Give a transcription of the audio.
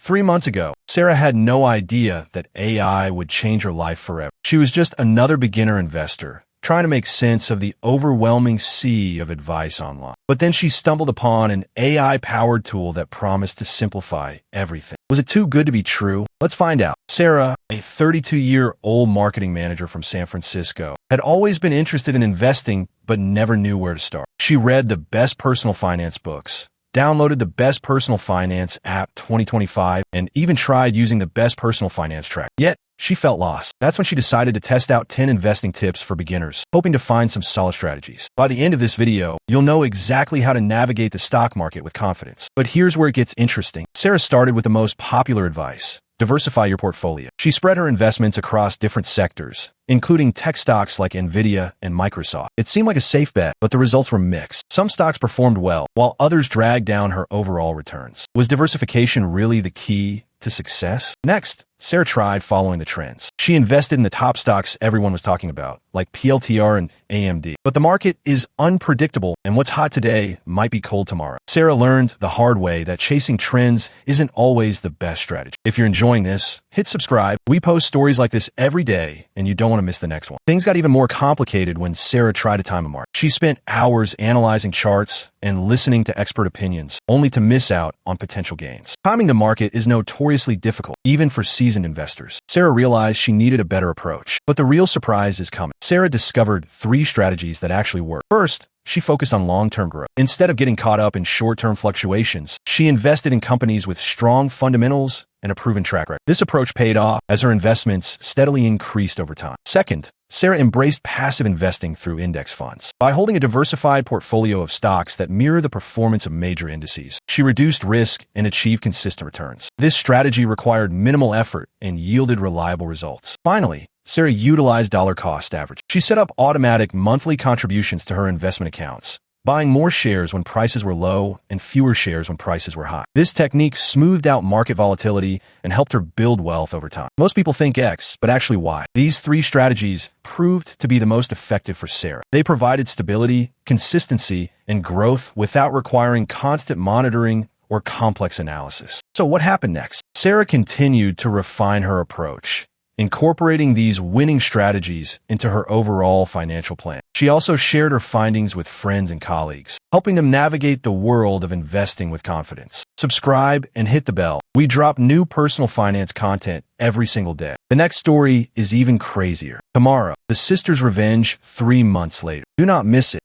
3 months ago, Sarah had no idea that AI would change her life forever. She was just another beginner investor, trying to make sense of the overwhelming sea of advice online. But then she stumbled upon an AI-powered tool that promised to simplify everything. Was it too good to be true? Let's find out. Sarah, a 32-year-old marketing manager from San Francisco, had always been interested in investing but never knew where to start. She read the best personal finance books, downloaded the Best Personal Finance app 2025, and even tried using the Best Personal Finance track. Yet, she felt lost. That's when she decided to test out 10 investing tips for beginners, hoping to find some solid strategies. By the end of this video, you'll know exactly how to navigate the stock market with confidence. But here's where it gets interesting. Sarah started with the most popular advice: diversify your portfolio. She spread her investments across different sectors, including tech stocks like Nvidia and Microsoft. It seemed like a safe bet, but the results were mixed. Some stocks performed well, while others dragged down her overall returns. Was diversification really the key to success? Next, Sarah tried following the trends. She invested in the top stocks everyone was talking about, like PLTR and AMD. But the market is unpredictable, and what's hot today might be cold tomorrow. Sarah learned the hard way that chasing trends isn't always the best strategy. If you're enjoying this, hit subscribe. We post stories like this every day, and you don't want to miss the next one. Things got even more complicated when Sarah tried to time a market. She spent hours analyzing charts and listening to expert opinions, only to miss out on potential gains. Timing the market is notoriously difficult, even for seasoned investors. Sarah realized she needed a better approach. But the real surprise is coming. Sarah discovered 3 strategies that actually work. First, she focused on long-term growth. Instead of getting caught up in short-term fluctuations, she invested in companies with strong fundamentals and a proven track record. This approach paid off as her investments steadily increased over time. Second, Sarah embraced passive investing through index funds. By holding a diversified portfolio of stocks that mirror the performance of major indices, she reduced risk and achieved consistent returns. This strategy required minimal effort and yielded reliable results. Finally, Sarah utilized dollar-cost averaging. She set up automatic monthly contributions to her investment accounts, buying more shares when prices were low and fewer shares when prices were high. This technique smoothed out market volatility and helped her build wealth over time. Most people think X, but actually Y. These 3 strategies proved to be the most effective for Sarah. They provided stability, consistency, and growth without requiring constant monitoring or complex analysis. So what happened next? Sarah continued to refine her approach, incorporating these winning strategies into her overall financial plan. She also shared her findings with friends and colleagues, helping them navigate the world of investing with confidence. Subscribe and hit the bell. We drop new personal finance content every single day. The next story is even crazier. Tomorrow, the sisters' revenge 3 months later. Do not miss it.